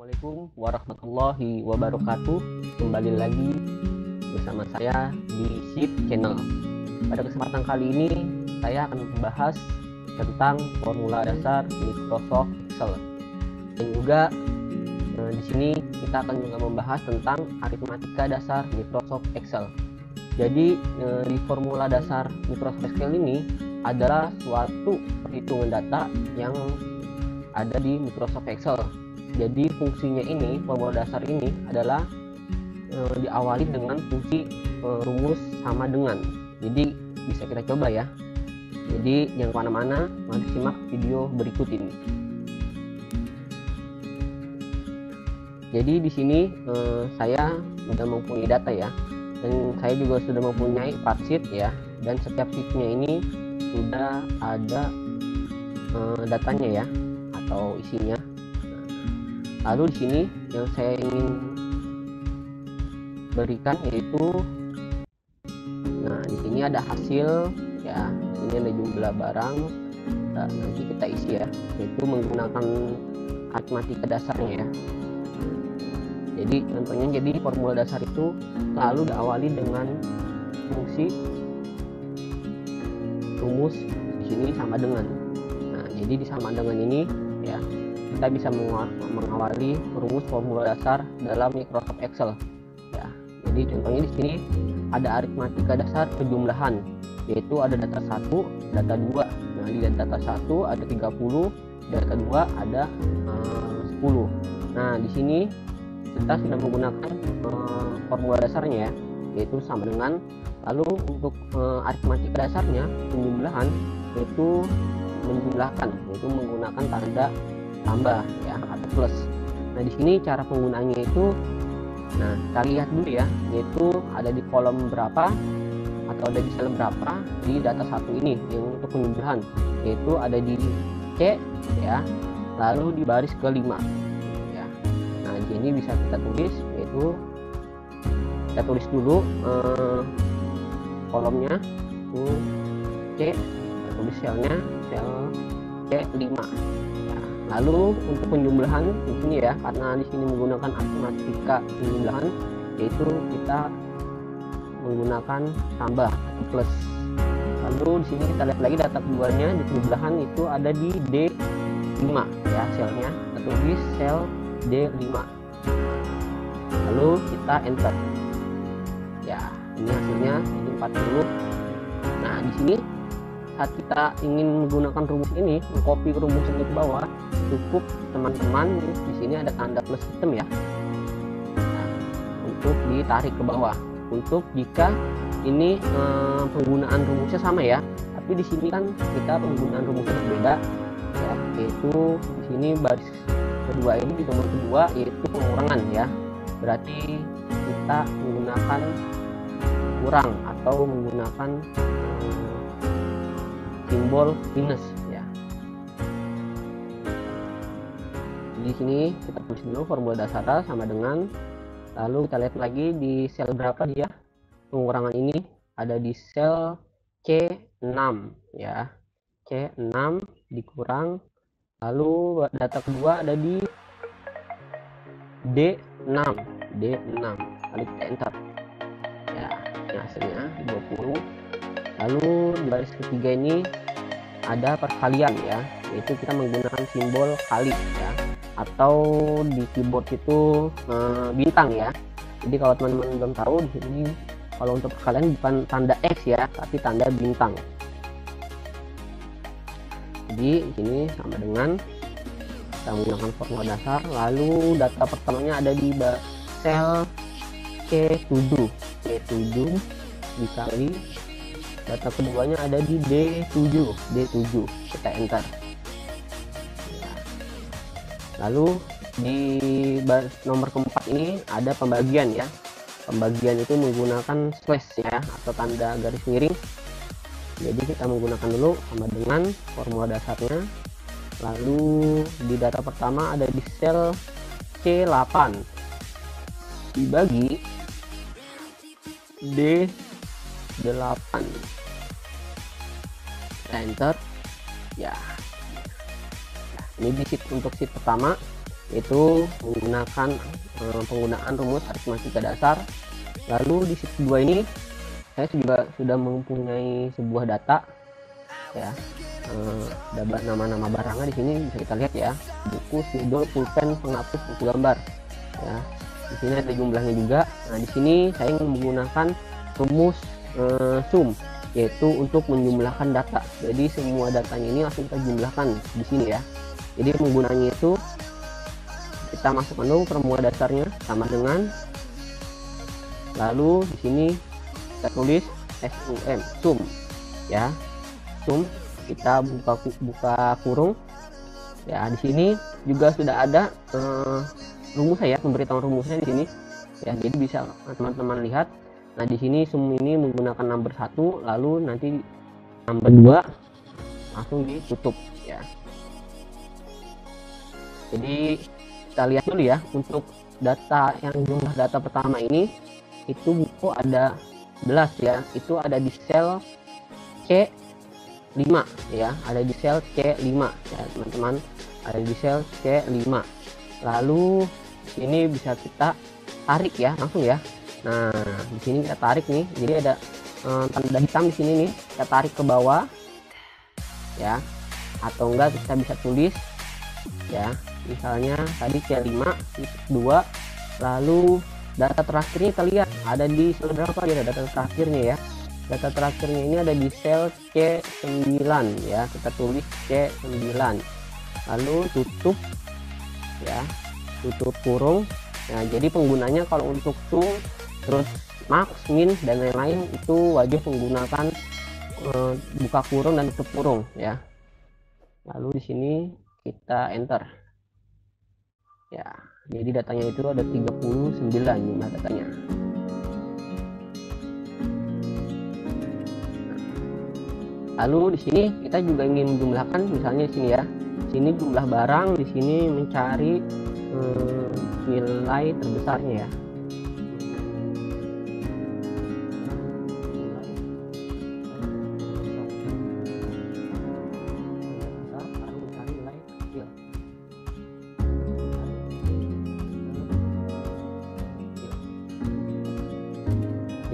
Assalamualaikum warahmatullahi wabarakatuh. Kembali lagi bersama saya di SIP Channel. Pada kesempatan kali ini saya akan membahas tentang formula dasar Microsoft Excel. Dan juga di sini kita akan juga membahas tentang aritmatika dasar Microsoft Excel. Jadi di formula dasar Microsoft Excel ini adalah suatu perhitungan data yang ada di Microsoft Excel. Jadi fungsinya ini, formula dasar ini adalah diawali dengan fungsi rumus sama dengan. Jadi bisa kita coba ya. Jadi jangan kemana-mana, mari simak video berikut ini. Jadi di sini saya sudah mempunyai data ya, dan saya juga sudah mempunyai spreadsheet ya, dan setiap sheetnya ini sudah ada datanya ya, atau isinya. Lalu di sini yang saya ingin berikan yaitu, nah di sini ada hasil ya, ini ada jumlah barang. Nah, nanti kita isi ya, yaitu menggunakan aritmatika dasarnya ya. Jadi contohnya, jadi formula dasar itu selalu diawali dengan fungsi rumus di sini sama dengan. Nah jadi di sama dengan ini ya, kita bisa mengawali rumus formula dasar dalam Microsoft Excel ya. Jadi contohnya di sini ada aritmatika dasar penjumlahan, yaitu ada data 1, data 2. Nah di data 1 ada 30, data 2 ada 10. Nah di sini kita sudah menggunakan formula dasarnya ya, yaitu sama dengan. Lalu untuk aritmatika dasarnya penjumlahan, yaitu menjumlahkan, yaitu menggunakan tanda tambah ya atau plus. Nah di sini cara penggunaannya itu, nah kita lihat dulu ya, yaitu ada di kolom berapa atau ada di sel berapa di data 1 ini yang untuk penjumlahan, yaitu ada di C ya, lalu di baris ke-5 ya. Nah di sini bisa kita tulis, yaitu kita tulis dulu kolomnya itu C, kita tulis selnya sel C5 ya. Lalu untuk penjumlahan di sini ya, karena di sini menggunakan aritmatika penjumlahan, yaitu kita menggunakan tambah atau plus. Lalu di sini kita lihat lagi data keduanya di penjumlahan itu ada di D5 ya, selnya kita tulis sel D5. Lalu kita enter. Ya, ini hasilnya itu 40. Nah, di sini saat kita ingin menggunakan rumus ini, mengcopy rumus ini ke bawah, cukup teman-teman di sini ada tanda plus sistem ya. Nah, untuk ditarik ke bawah. Untuk jika ini penggunaan rumusnya sama ya, tapi di sini kan kita penggunaan rumusnya berbeda ya, yaitu di sini baris kedua ini di nomor kedua yaitu pengurangan ya. Berarti kita menggunakan kurang atau menggunakan simbol minus ya. Di sini kita tulis dulu formula dasar sama dengan, lalu kita lihat lagi di sel berapa dia pengurangan ini, ada di sel C6 ya, C6 dikurang, lalu data kedua ada di D6, lalu kita enter ya, ini hasilnya 20. Lalu di baris ketiga ini ada perkalian ya, yaitu kita menggunakan simbol kali ya, atau di keyboard itu bintang ya. Jadi kalau teman-teman belum tahu, di sini kalau untuk perkalian bukan tanda X ya, tapi tanda bintang. Jadi di sini sama dengan kita menggunakan formula dasar. Lalu data pertamanya ada di sel C7 dikali data keduanya ada di D7 kita enter ya. Lalu di nomor keempat ini ada pembagian ya, pembagian itu menggunakan slash ya atau tanda garis miring. Jadi kita menggunakan dulu sama dengan formula dasarnya. Lalu di data pertama ada di sel C8 dibagi D8, enter ya. Nah, ini di sheet, untuk sheet pertama. yaitu menggunakan penggunaan rumus aritmatika dasar. Lalu di sheet 2 ini saya juga sudah mempunyai sebuah data ya. Dapat nama-nama barangnya di sini bisa kita lihat ya, buku, spidol, pulpen, penghapus, buku gambar ya. Di sini ada jumlahnya juga. Nah, di sini saya ingin menggunakan rumus sum, yaitu untuk menjumlahkan data. Jadi semua datanya ini langsung kita jumlahkan di sini ya. Jadi penggunanya itu kita masukkan dulu formula dasarnya sama dengan, lalu di sini kita tulis sum, sum ya, sum. Kita buka kurung ya. Di sini juga sudah ada rumus saya, pemberitahuan rumusnya di sini ya, jadi bisa teman-teman lihat. Nah, di sini sum ini menggunakan number 1, lalu nanti number 2 langsung ditutup ya. Jadi kita lihat dulu ya, untuk data yang jumlah data pertama ini itu buku ada 11 ya, itu ada di sel C5 ya, ada di sel C5 ya teman-teman, ada di sel C5. Lalu ini bisa kita tarik ya langsung ya. Nah, di sini kita tarik nih, jadi ada tanda hitam di sini nih, kita tarik ke bawah ya, atau enggak kita bisa tulis ya, misalnya tadi C5 2, lalu data terakhirnya kita lihat ada di sel berapa ya, data terakhirnya ya. Data terakhirnya ini ada di sel C9 ya, kita tulis C9, lalu tutup ya, tutup kurung. Nah, jadi penggunanya kalau untuk sum, terus max, min, dan lain-lain itu wajib menggunakan buka kurung dan tutup kurung ya. Lalu di sini kita enter ya, jadi datanya itu ada 39 jumlah datanya. Lalu di sini kita juga ingin menjumlahkan, misalnya di sini ya, sini jumlah barang, di sini mencari nilai terbesarnya ya.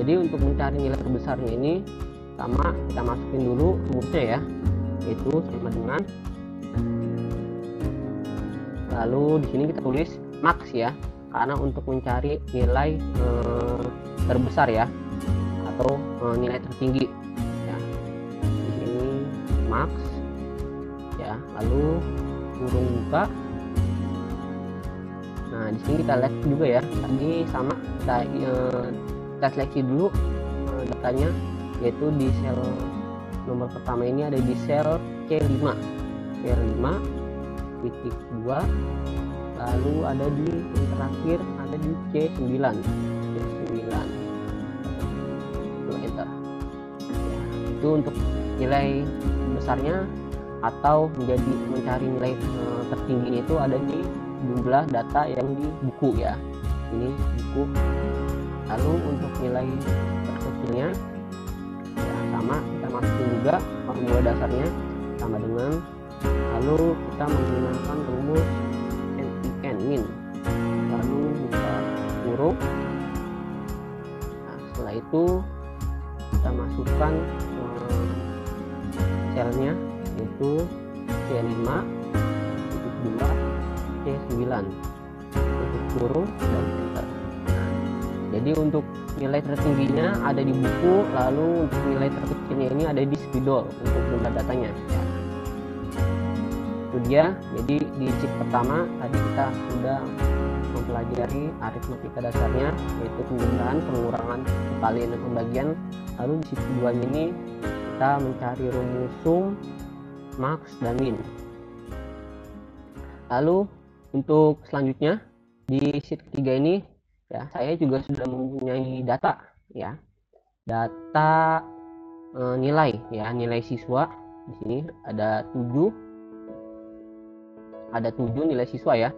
Jadi untuk mencari nilai terbesarnya ini, sama kita masukin dulu rumusnya ya, itu sama dengan, lalu di sini kita tulis max ya, karena untuk mencari nilai terbesar ya, atau nilai tertinggi ya. Di sini max ya, lalu kurung buka. Nah, di sini kita lihat juga ya, tadi sama kita seleksi dulu datanya, yaitu di sel nomor pertama ini ada di sel C5 titik 2, lalu ada di yang terakhir ada di C9 lalu enter ya. Itu untuk nilai besarnya atau mencari nilai tertingginya itu ada di jumlah data yang di buku ya, ini buku. Lalu untuk nilai terkecilnya ya sama, kita masukin juga formula dasarnya sama dengan, lalu kita menggunakan rumus min, lalu buka kurung. Nah, setelah itu kita masukkan selnya, yaitu C5 titik 2 C9, tutup kurung dan enter. Jadi untuk nilai tertingginya ada di buku, lalu untuk nilai terkecilnya ini ada di spidol untuk jumlah datanya ya. Itu dia. Jadi di sheet pertama tadi kita sudah mempelajari aritmatika dasarnya, yaitu penjumlahan, pengurangan, kekalian, dan pembagian. Lalu di sheet kedua ini kita mencari rumus sum, max, dan min. Lalu untuk selanjutnya di sheet ketiga ini ya, saya juga sudah mempunyai data ya, data nilai ya, nilai siswa. Di sini ada 7 nilai siswa ya.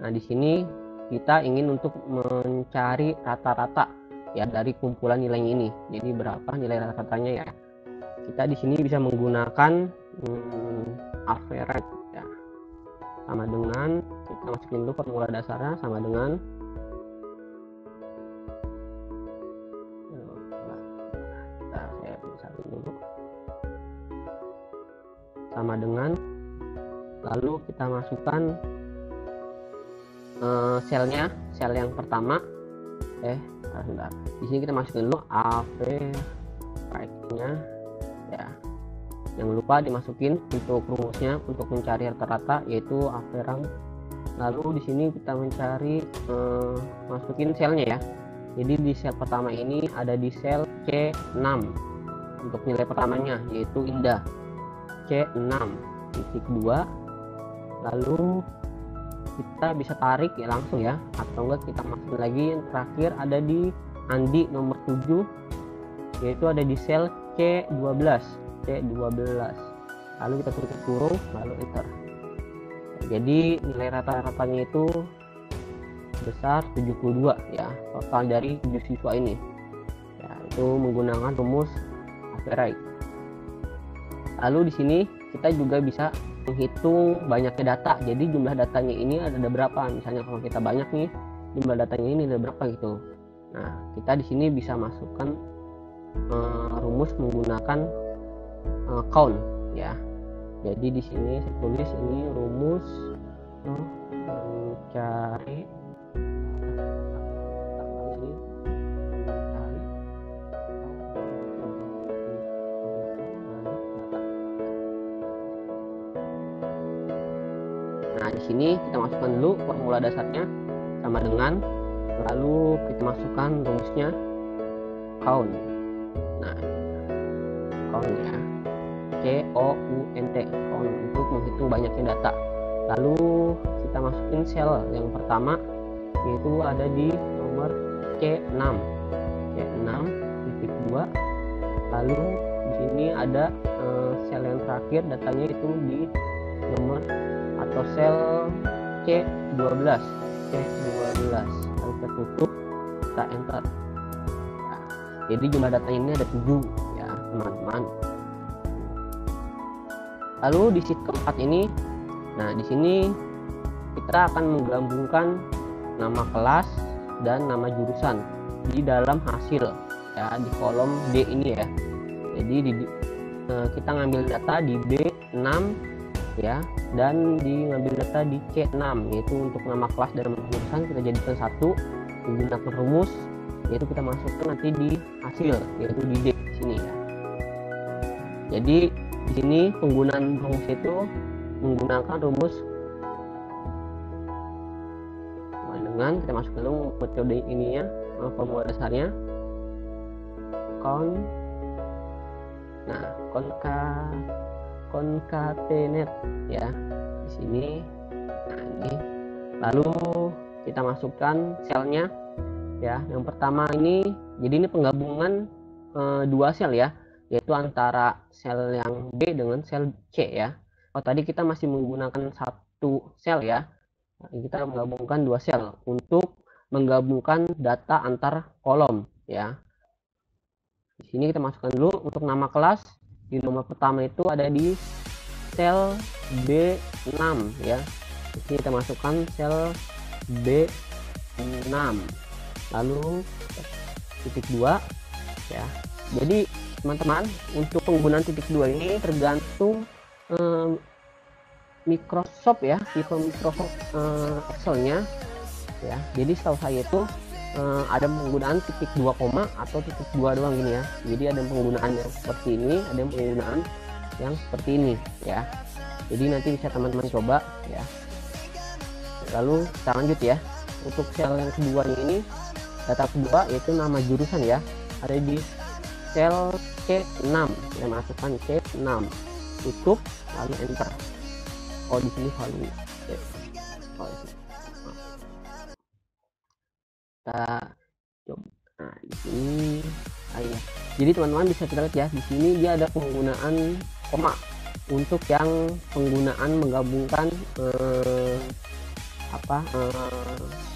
Nah, di sini kita ingin untuk mencari rata-rata ya dari kumpulan nilai ini. Jadi berapa nilai rata-ratanya ya? Kita di sini bisa menggunakan average ya. sama dengan, kita masukin dulu formula dasarnya sama dengan saya tulisin dulu sama dengan, lalu kita masukkan selnya, sel yang pertama. Sebentar. Di sini kita masukin dulu average-nya ya. Jangan lupa dimasukin untuk rumusnya untuk mencari rata-rata, yaitu average. Lalu di sini kita mencari masukin selnya ya. Jadi di sel pertama ini ada di sel C6 untuk nilai pertamanya, yaitu indah C6.2. Lalu kita bisa tarik ya langsung ya, atau enggak kita masukin lagi yang terakhir ada di Andi nomor 7, yaitu ada di sel C12. Lalu kita tutup kurung, lalu enter. Jadi nilai rata-ratanya itu besar 72 ya, total dari 7 siswa ini ya, itu menggunakan rumus average. Lalu di sini kita juga bisa menghitung banyaknya data. Jadi jumlah datanya ini ada berapa, misalnya kalau kita banyak nih jumlah datanya ini ada berapa gitu. Nah, kita di sini bisa masukkan rumus menggunakan count ya. Jadi di sini saya tulis ini rumus mencari Nah, di sini kita masukkan dulu formula dasarnya sama dengan, lalu kita masukkan rumusnya count. Nah, count ya, COUNT, count untuk menghitung banyaknya data. Lalu kita masukin sel yang pertama, yaitu ada di nomor C6.2. Lalu di sini ada sel yang terakhir, datanya itu di nomor atau sel C12. Lalu kita tutup, kita enter. Nah, jadi jumlah datanya ini ada 7 ya teman-teman. Lalu di sheet keempat ini, nah di sini kita akan menggabungkan nama kelas dan nama jurusan di dalam hasil ya, di kolom D ini ya. Jadi kita ngambil data di B6 ya, dan ngambil data di C6, yaitu untuk nama kelas dan nama jurusan kita jadikan satu menggunakan rumus, yaitu kita masukkan nanti di hasil, yaitu di D di sini ya. Jadi di sini penggunaan rumus itu menggunakan rumus dengan, kita masukkan dulu metode ini ya, formula dasarnya concatenate ya di sini. Nah, ini lalu kita masukkan selnya ya. Yang pertama ini, jadi ini penggabungan dua sel ya, yaitu antara sel yang B dengan sel C ya. Kalau tadi kita masih menggunakan satu sel ya, kita menggabungkan dua sel untuk menggabungkan data antar kolom ya. Di sini kita masukkan dulu untuk nama kelas. Di nomor pertama itu ada di sel B6 ya. Di sini kita masukkan sel B6. Lalu titik 2 ya. Jadi teman-teman, untuk penggunaan titik 2 ini tergantung Microsoft ya, tipe Microsoft Excel-nya ya. Jadi setahu saya itu ada penggunaan titik 2 koma atau titik 2 doang gini ya. Jadi ada penggunaan yang seperti ini, ada yang penggunaan yang seperti ini ya. Jadi nanti bisa teman-teman coba ya. Lalu kita lanjut ya. Untuk sel yang kedua ini, data kedua yaitu nama jurusan ya, ada di sel C6. Kita masukkan C6, tutup, lalu enter. Oh, di sini value. Kita coba. Nah, di sini ya. Jadi teman-teman bisa kita lihat ya, di sini dia ada penggunaan koma untuk yang penggunaan menggabungkan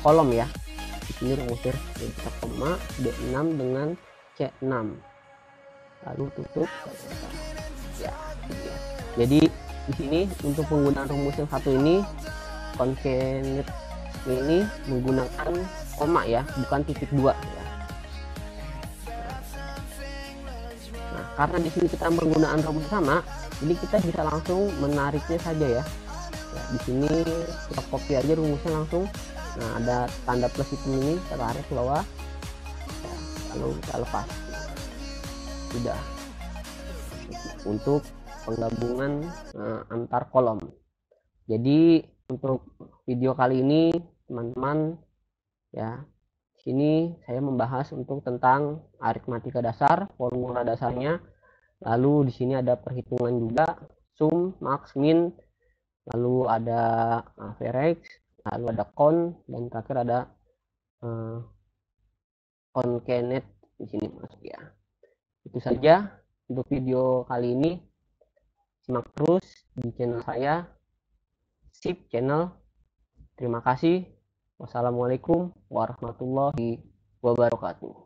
kolom ya. Di sini rumusnya kita koma D6 dengan C6. Lalu tutup ya. Jadi di sini untuk penggunaan rumus yang satu ini concatenate ini menggunakan koma ya, bukan titik dua ya. Nah, karena di sini kita menggunakan rumus sama, jadi kita bisa langsung menariknya saja ya. Di sini kita copy aja rumusnya langsung. Nah, ada tanda plus itu ini, kita tarik ke bawah, ya, lalu kita lepas. Sudah untuk penggabungan antar kolom. Jadi untuk video kali ini teman-teman ya, sini saya membahas untuk tentang aritmatika dasar, formula dasarnya. Lalu di sini ada perhitungan juga, sum, max, min, lalu ada average, lalu ada con, dan terakhir ada concatenate di sini masuk ya. Itu saja untuk video kali ini. Simak terus di channel saya, SIP Channel. Terima kasih. Wassalamualaikum warahmatullahi wabarakatuh.